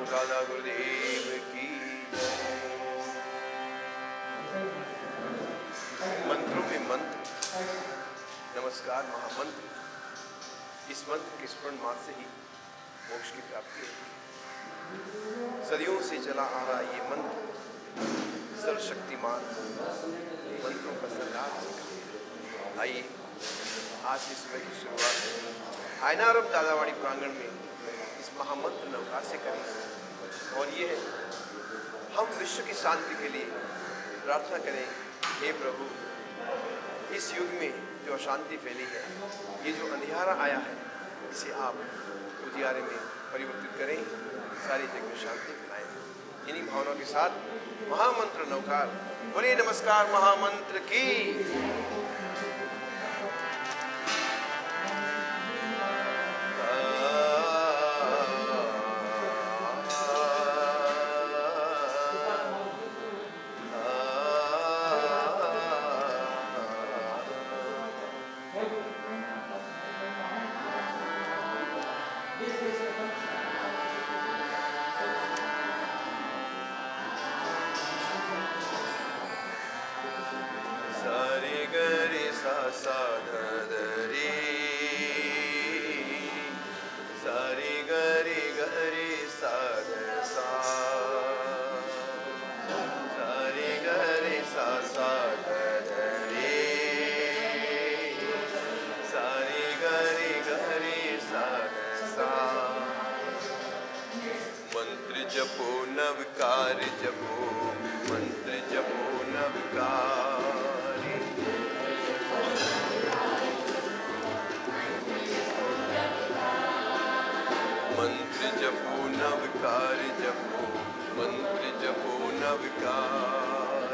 दादा गुरुदेव की। मंत्रों में मंत्र, नमस्कार महामंत्र। इस मंत्र के स्मरण मात्र से ही मोक्ष की प्राप्ति है। सदियों से चला आ रहा ये मंत्र सर्वशक्तिमान मंत्रों का सरदार। आइए आज से सुबह की शुरुआत आयनारम दादावाड़ी प्रांगण में इस महामंत्र नवकार से करें और ये है, हम विश्व की शांति के लिए प्रार्थना करें। हे प्रभु, इस युग में जो अशांति फैली है, ये जो अंधियारा आया है, इसे आप उजियारे में परिवर्तित करें, सारी जग में शांति फैलाएं। इन्हीं भावनाओं के साथ महामंत्र नवकार। बोलिए नमस्कार महामंत्र की। मंत्र जपो नवकार जपो, मंत्र जपो नवकार। मंत्र जपो नवकार जपो, मंत्र जपो नवकार।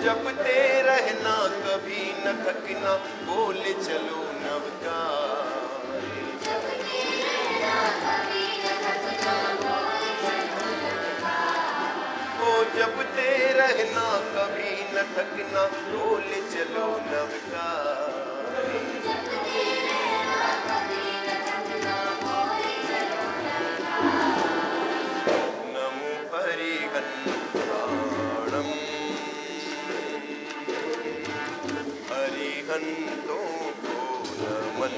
जपते रहना कभी न थकना, बोल चलो नवकार। ओ जपते रहना कभी न थकना, बोल चलो नवकार। नमो हरिहन्ताणम्, हरिहंतों को नमन।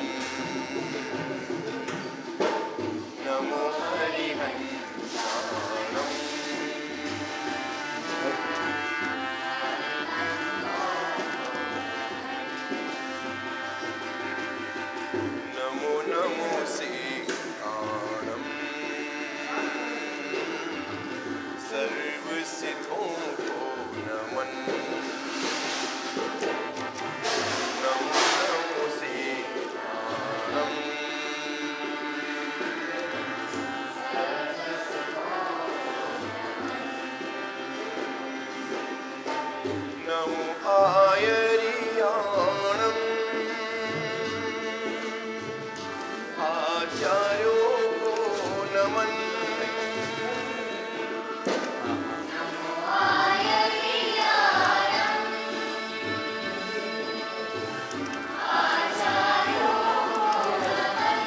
नमो हरिहंताणम्। नमो नमो सीताणम्, सर्वसिद्धों को नमन। नमो आयरियाणम्, आचार्यों को नमन। नमो आयरियाणम्, आचार्यों को नमन।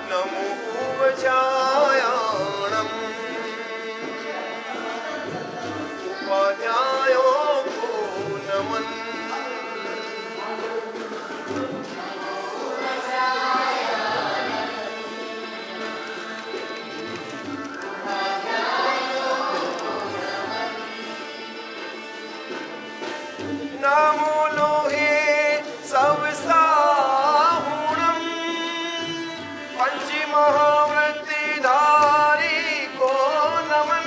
नमो उपजायाणम्, उपाध्यायों को नमन। नमो लोहे सवसाहुणम्, पंचमहावृत्तिधारी को नमन।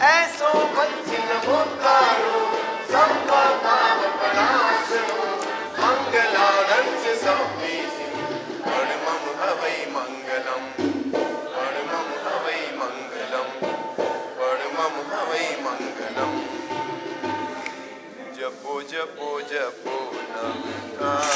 ऐसो पंचि नमोत्तारो, संपापाव प्रणाशनो, मंगलानंच सौमीसि, परमं हवै मंगलम्, परमं हवै मंगलम्, परमं हवै मंगलम्। जपो जपो जपो नवकार।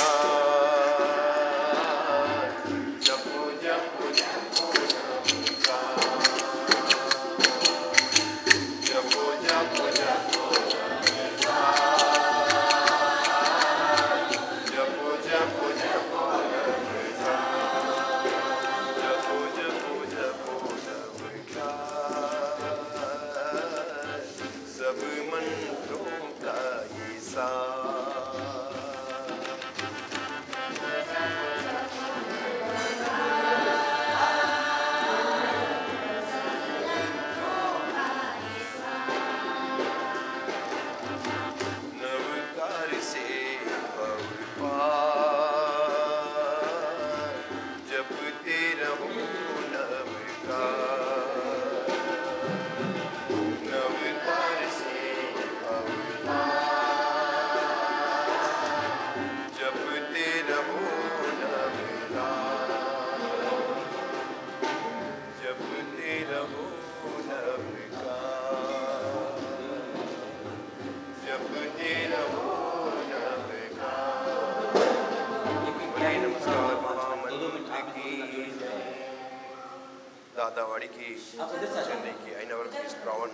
दातावाड़ी की चेन्नई की आईनावर की श्रावण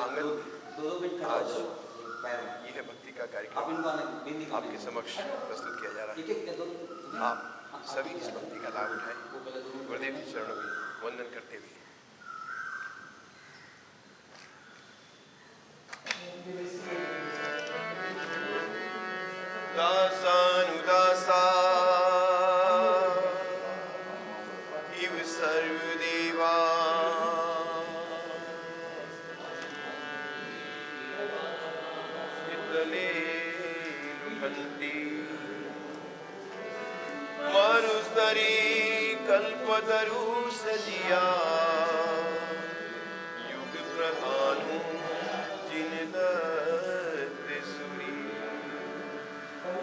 आंगन आज यह भक्ति का कार्यक्रम आपके समक्ष प्रस्तुत किया जा रहा है। आप सभी इस भक्ति का लाभ उठाएं, गुरुदेव के चरणों में वंदन करते हुए। दासानुदासा इव सर्वदेवा इतले लुठन्ति मरुस्तरी कल्पतरु सजिया युग प्रधानु जिन दत्तसुरी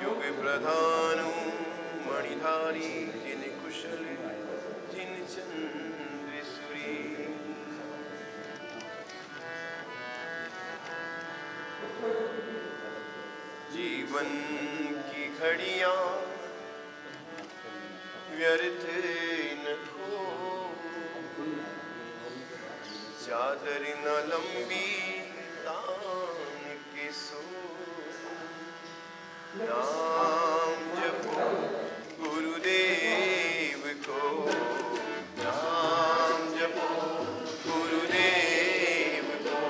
युग प्रधानु मणिधारी जिन कुशल जिन चंद्रसुरी जीवन की घड़ियां व्यर्थ न हो, चादर न लंबी तान के सो, नाम जपो गुरुदेव को, नाम जपो गुरुदेव को।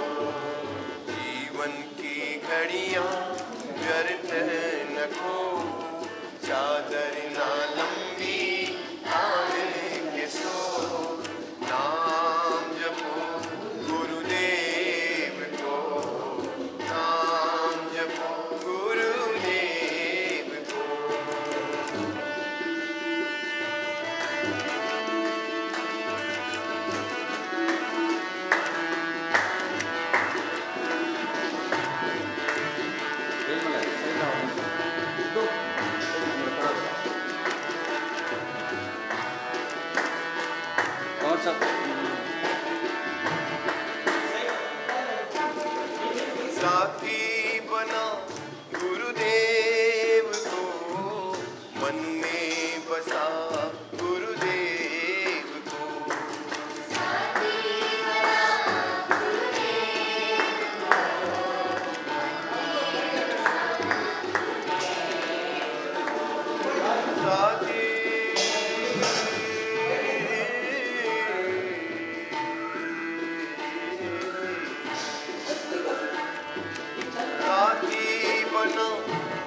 जीवन की घड़ियां व्यर्थ न हो, चादर न लंबी तान के सो, नाम जपो गुरुदेव को, नाम जपो गुरुदेव को। साथी बना गुरुदेव को, मन में बसा गुरुदेव को, साथी बना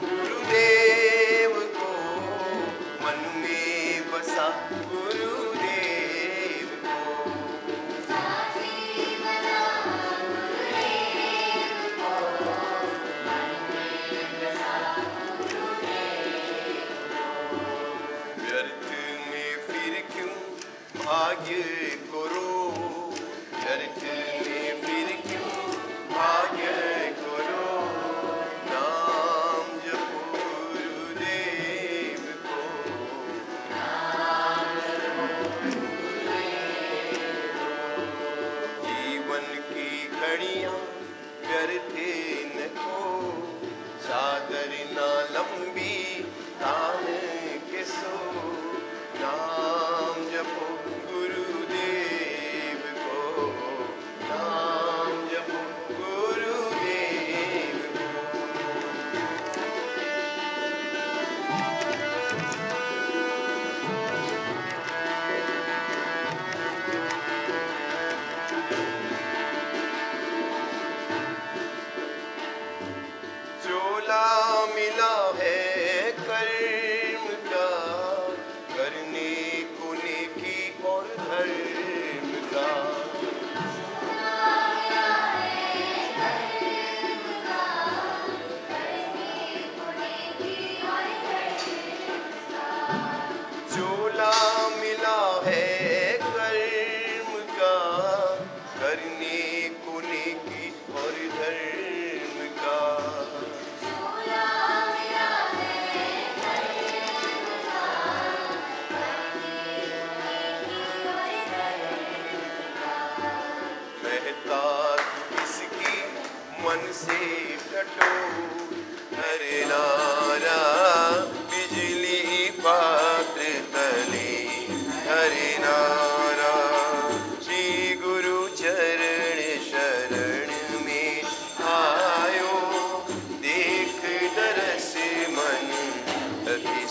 गुरुदेव को, मन में बसा गुरुदेव को, व्यर्थ में फिर क्यों भाग्य करो, व्यर्थ में फिर क्यों भाग्य करो, नाम जपो गुरुदेव को, जीवन की घड़ियां व्यर्थ न हो, चादर न लंबी तान के सो, नाम जपो गुरुदेव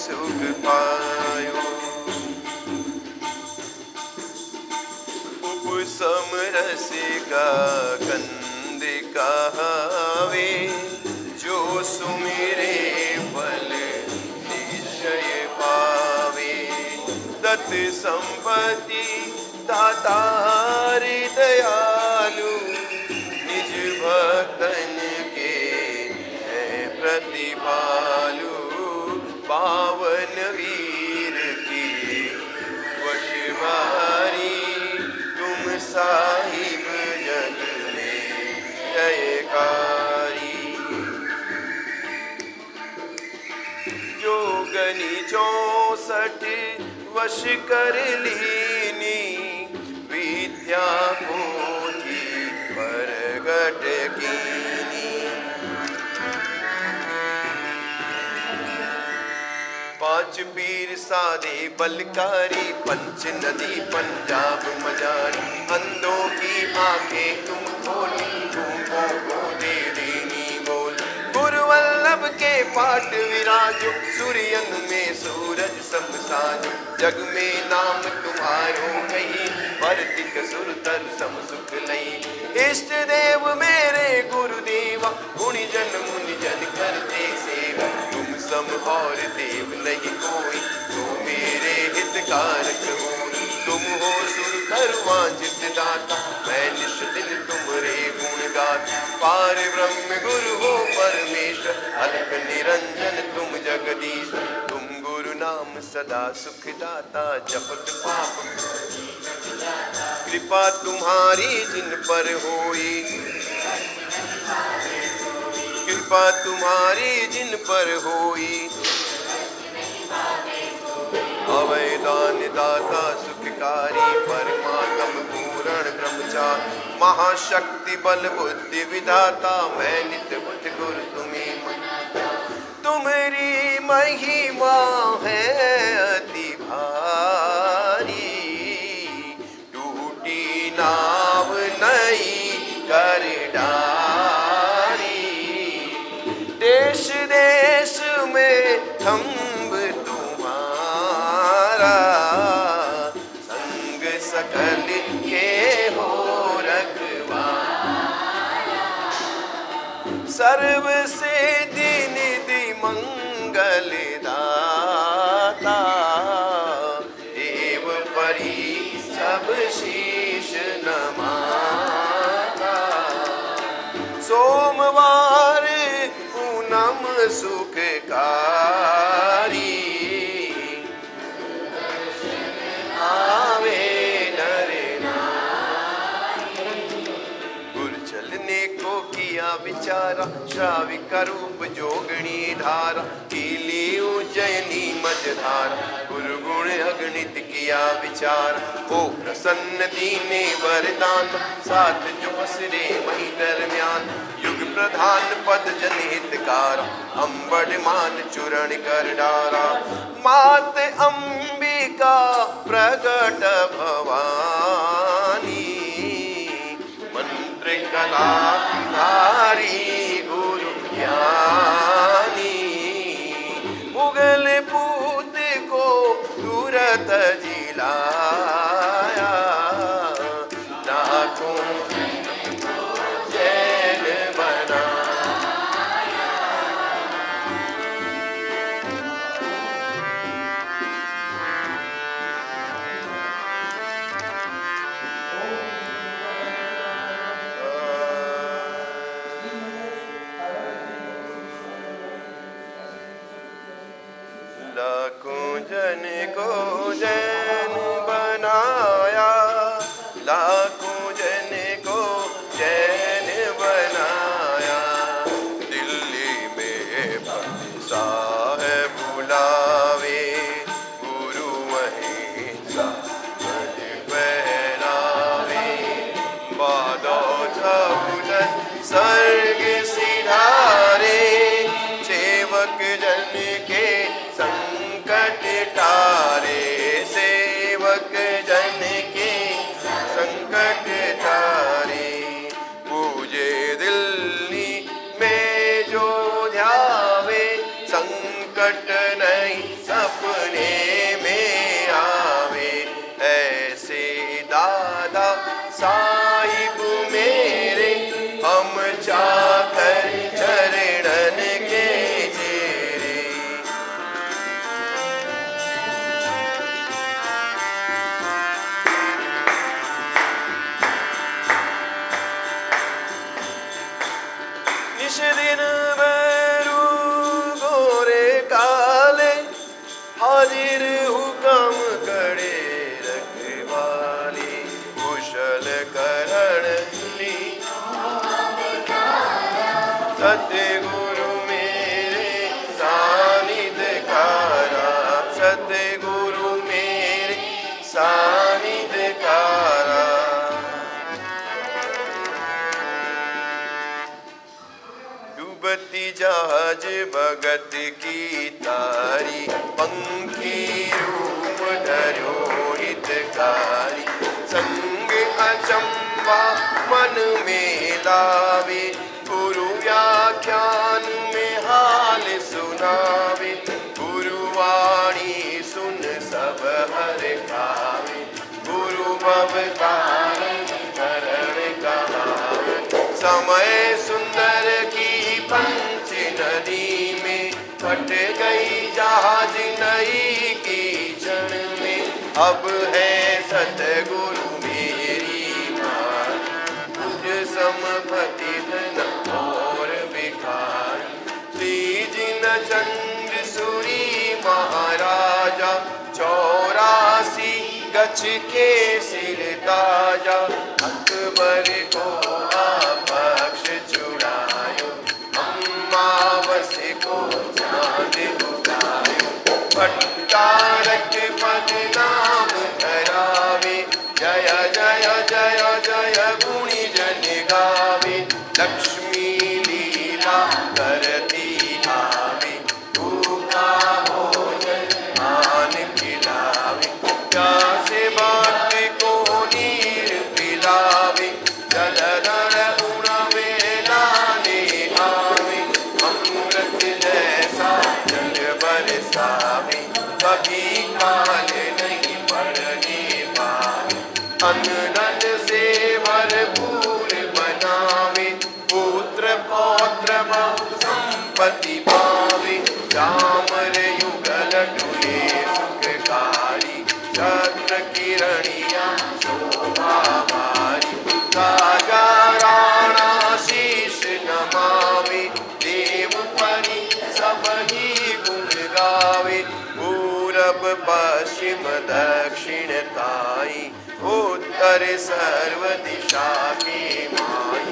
सुख पायो। उपसम रस का कंद कहावे, जो सुमिरे फल निश्चय पावे। दत्त संपत्ति दातार दयालु, निज भक्तन के है प्रतिपालु। पावन वीर की वशवारी, तुम साहिब जग में जयकारी। जोगनी 64 वश कर लीनी, विद्या पोथी प्रगट कीनी। पांच पीर साधे बलकारी, पंच नदी पंजाब मजारी। अंधों की आंखें तुम खोली, गूंगों को दे देनी बोल। गुरुवल्लभ के पाठ विराजो, सूर्यन में सूरज सम साजो। जग में नाम तुम्हारो कही, वर्तिक सुर तर सम सुख लई। इष्ट देव मेरे गुरुदेवा, गुणी जन मुनि जन करते सेवा। तुम सम और देव नहीं कोई, तो मेरे हितकारक हो। तुम हो सुर सर्वांजित दाता, मैं निश दिन तुमरे गुण गाता। पार ब्रह्म गुरु हो परमेश्वर, अल्प निरंजन तुम जगदीश। तुम गुरु नाम सदा सुख दाता, जपत पाप कृपा तुम्हारी जिन पर होई। कृपा तुम्हारी जिन पर होई। अवय दान दाता सुखकारी, परमात्म पूर्ण ब्रह्मचारी। महाशक्ति बल बुद्धि विधाता, मैं नित्य बुद्ध गुरु तुम्हें मानता। तुम्हारी महिमा है अति भारी, टूटी नाव नहीं कर डारी। देश देश में थंब तुम्हारा, संग सकल के हो रखवारा। सर्व सिद्धि निधि मंगल दाता, देव परी सब शीश नमाता। सोमवार पूनम सुखकारी, आवे नर नारी। गुरु चलने को किया विचारा, श्राविक रूप जोगणी धारा। कीली उज्जैनी मझधारा, गुरु गुण अगणित किया विचार। ओ प्रसन्न दीने वरदान, साथ जो पसरे वही दरम्यान। युग प्रधान पद जनहितकार, अंबड़ मान चूरण कर डारा। मात अंबिका प्रगट भवानी, मंत्र कला धारी गुरु ज्ञानी। मुगल पूत को तुरत जिलाया, लाखों जैन बनाया। लाखों जन को जैन बनाया, लाखों जन को जैन बनाया। दिल्ली में पति साहब बुलावे, गुरु वहीं साहब पहनावे। बादो झूलन सर्ग सिधारे, सेवक जन के संकट टारे। सेवक जन के संकट टारे। पूजे दिल्ली में जो ध्यावे, संकट नहीं सब सहज भगत की तारी, पंखी रूप धर्यो हितकारी। संग अचंबा मन में लावे, गुरु व्याख्यान में हाल सुनावे। गुरुवाणी सुन सब हर खावे, गुरु भवतारण करण कहावे। समय सुंदर की पंच नदी में, फट गई जहाज नई की क्षण में। अब है सतगुरु मेरी मान, तुझ समपति धन और भिखार। श्रीजिन चंद्र सूरी महाराजा, 84 गछ के सिर ताजा। अकबर को अपक्ष छुड़ायो, अम्मावस को चांद उगायो। भट्टारक पद नाम धरावे, जय जय जय जय गुणी जन गावे। लक्ष्मी लीला करती आवे, भूखा भोजन आन खिलावे। प्यासे भक्त को नीर पिलावे, जलधर उड़ावे लाने आवे। अमृत जैसा जल बरसावे, कभी काल नहीं पड़ने पावे। अन्न धन से भरपूर बनावे, पुत्र पौत्र बहु संपत्ति पावे। चामर युगल डुले सुखकारी, छत्र किरणिया शोभा भारी। राजा राणा शीश नमावे, देव परी सब ही गुण गावे। पूरब पश्चिम दक्षिण ताई, उत्तर सर्व दिशा के माई।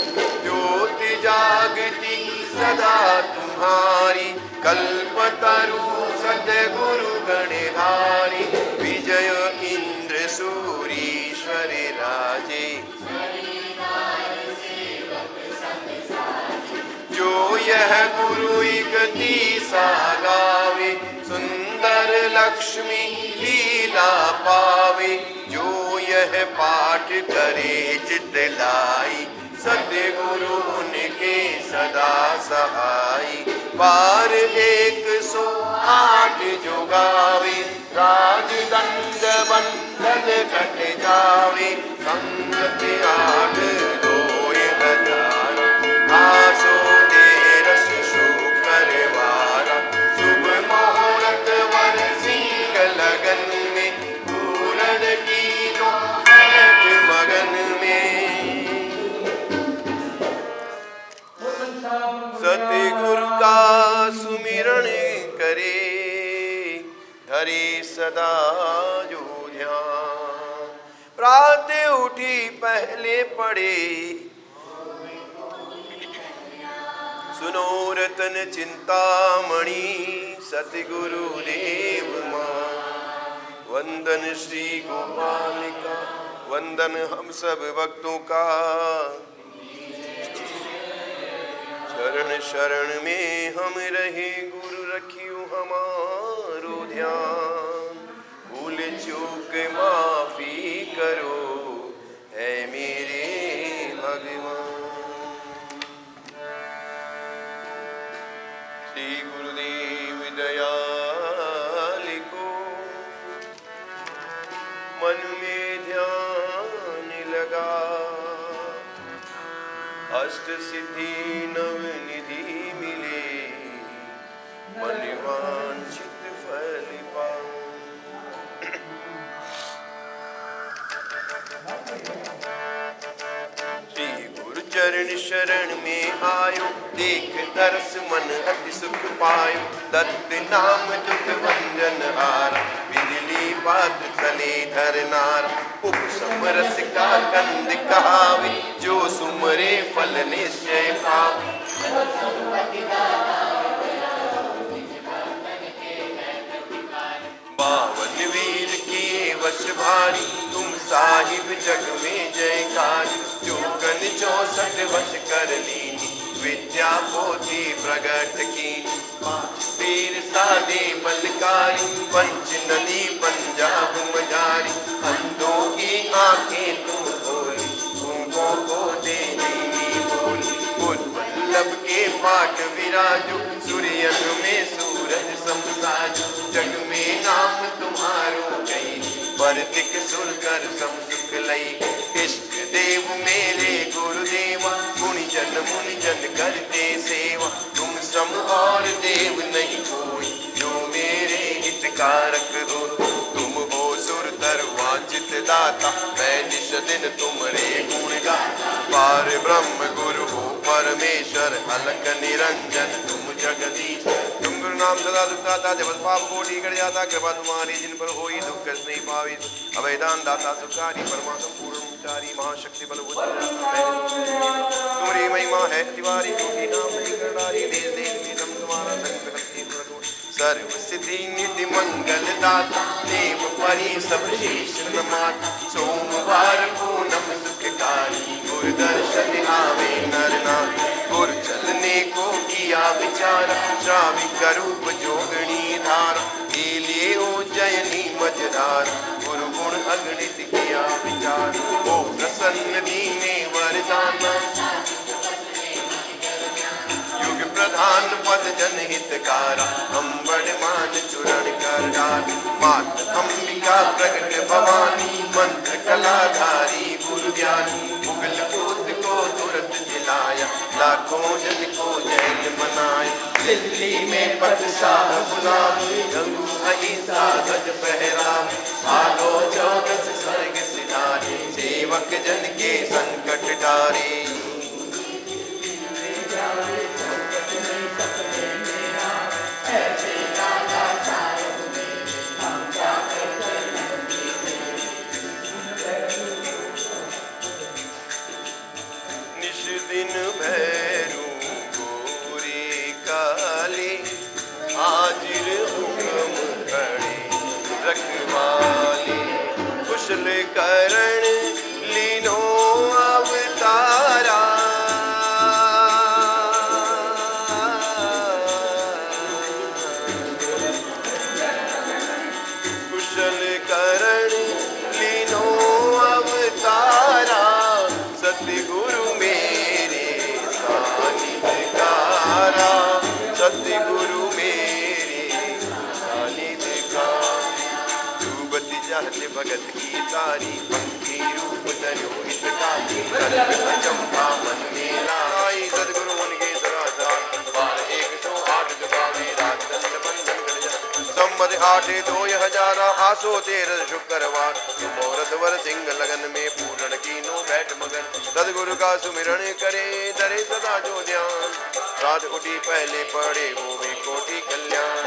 ज्योति जागती सदा तुम्हारी, कल्पतरु सद्गुरु गणधारी। विजय इंद्र सूरीश्वर राजे, जो यह गुरु इकती सा गावे। सुंदर लक्ष्मी लीला पावे, जो यह पाठ करे चित लाई। सद्गुरु उनके सदा सहाई, बार 108 जो गावे। राजदंड बंधन कट जावे, संगत 8 दोय हजार। आसो तेरस शुकर वारा, शुभ मुहूर्त वर सिंह लगन में। पूरण की लो मगन में, सतगुरु का सुमिरन करे। धरे सदा जो ध्यान, प्रातः उठी पहले पड़े। सुनो रतन चिंतामणि, सतगुरु देव मां। वंदन श्री गोपाल का, वंदन हम सब भक्तों का। शरण शरण में हम रहे, गुरु रखियो हमारो ध्यान। भूल चूक माफी करो, है मेरे भगवान। श्री गुरुदेव दयाल को, मन में ध्यान लगा। अष्ट सिद्धि नव निधि मिले, मन वांछित फल पाओ। श्री गुरु चरण शरण में आयो, देख दर्श मन अति सुख पायो। दत्त नाम दुख भंजन हारा, बिजली बात तले धर नारा। उपशम रस का कंद कहावे, जो सुमरे फल निश्चय पावे। बावन वीर किए वश भारी, तुम साहिब जग में जयकारी। जो गन 64 वश कर लीनी, विद्या पोथी प्रगट की वीर सादे बलकारी पंच नदी पंजाब मजारी अंधों की आंखें तुम खोली गूंगों को दे दी बोली वल्लभ के पाठ विराजो सूर्यन में सूरज समसाजो जग में नाम तुम्हारो गई परतिक सुर कर सम सुख लई इष्ट देव मेरे गुरुदेवा मुनि जन करते सेवा तुम सम और देव नहीं कोई जो मेरे हितकारक हो तुम हो सुर तर वांछित दाता मैं निश दिन तुम्हारे गुण गाता पार ब्रह्म गुरु हो परमेश्वर अलग निरंजन तुम जगदीश तुम गुरु नाम सदा दुखदाता जब पाप कोटि कर जाता कृपा तुम्हारी जिन पर होई दुख नहीं पावी अवैदान दाता सुखारी परमात्म पूर्ण चारी महाशक्ति बल तुम्हारी महिमा है तिवारी कोटि नाम नहीं करनारी देश देश में तुम तुम्हारा संग सर्व सिद्धि निधि मंगल दाता देव परी सब शीश नमाता सोमवार पूनम सुखकारी गुरु दर्शन आवे नर नारी गुरु चलने को किया विचारा श्राविक रूप जोगणी धारा लिए ओ जयनी मजदार गुरु गुण अगणित किया विचार ओ प्रसन्न दीने वरदाना युग प्रधान पद जनहितकारा अंबड़ मान चूरण कर डाल मात अंबिका प्रकट भवानी मंत्र कलाधारी गुरु ज्ञानी मुगल पूत को तुरंत जिलाया लाखों जन को जैन मनाया दिल्ली में पदशाह गुलाम गंगू अहिंसा गज पहराम आलो चौदस स्वर्ग सिधारे सेवक जन के संकट टारे दिन भैरू गोरी काली हाजिर हुक्म खड़े रखवाली कुशल करण लीनो अवतारा कुशल करण लीनो अवतारा सतगुरु सतगुरु मेरे सानिध्य डूबती जहत भगत की तारी पंखी रूप धरो हितकारी चंपा मन मेरा सतगुरु उनके सराधार बार 108 जबावे रात दंड बंधन संबत 8-2000 आसो 13 शुक्रवार मुहूर्त वर सिंह लगन में पूर्ण कीनो बैठ मगन सदगुरु का सुमिरण करे धरे सदा जो ध्यान रात उठी पहले पड़े होवे कोटि कल्याण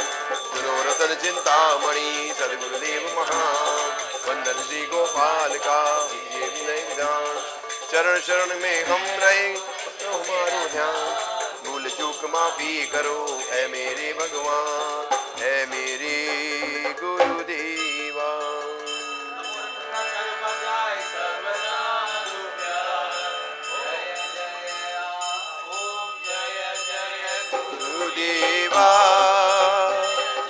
मनोरथन चिंतामणि सदगुरुदेव महान वंदन श्री गोपाल का ये विनय विधान चरण शरण में हम रहे हमारो ध्यान भूल चूक माफी करो है मेरे भगवान है मेरे गुरुदेवा गुरुदेवा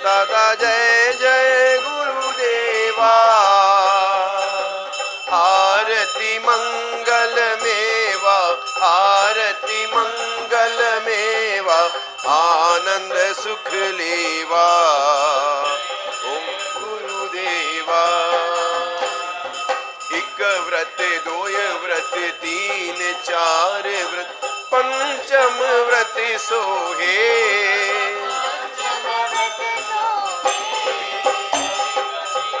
दादा जय जय गुरुदेवा आरती मंगल मेवा आरती मंगल मेवा आनंद सुख लेवा ओम गुरुदेवा एक व्रत दोय व्रत 3 4 व्रत पंचम व्रत सोहे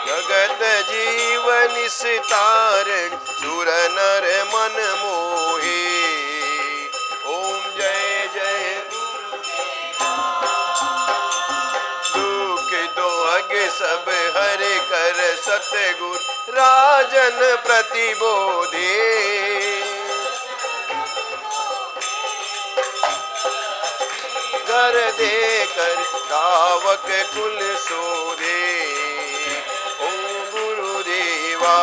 जगत जीवन सितारण सुर नर मन मोहे ओम जय जय दुख दोहग सब हर कर सतगुर राजन प्रतिबोधे कर दे कर धावक कुल सोधे ओम गुरुदेवा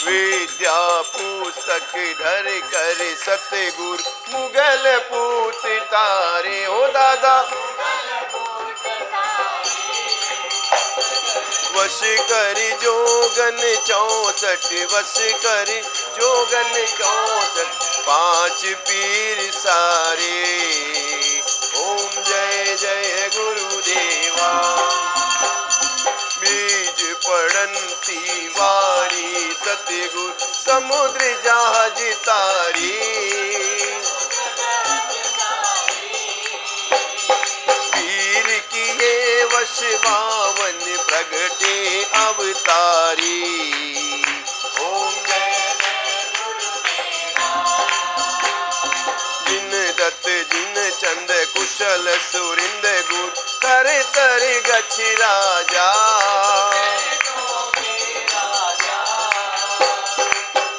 विद्या पूत पुस्तक धर कर सतगुरु मुगल पूत तारे। हो दादा वश कर जोगन 64 वश कर जोगन 64 5 पीर सारे। ओम जय जय गुरुदेवा। बीज पड़ंती वारी सतगुरु समुद्र जहाज तारी। वीर किए वश 52 प्रगटे अवतारी। ओम जय जिन दत्त जिन चंद कुशल सुरिंद गुर कर तर गछ राजा।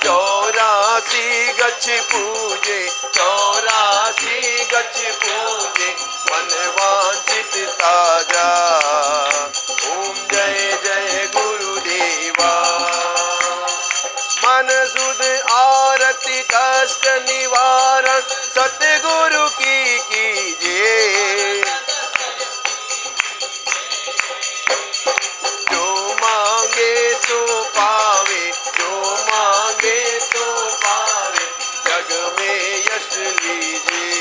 84 गछ पूजे 84 गछ पूजे मन वांछित ताजा। ओम जय जय गुरुदेवा। मन सुध आरती कष्ट निवारण सतगुरु की कीजिए। जो मांगे सो पावे जो मांगे सो पावे जग में यश लीजिए।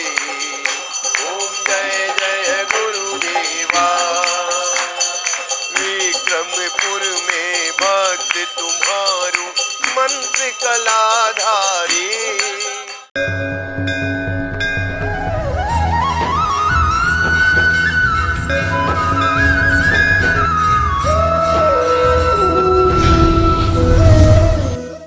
ओम जय जय गुरुदेवा। विक्रमपुर में भक्त तुम्हारो मंत्र कलाधारी।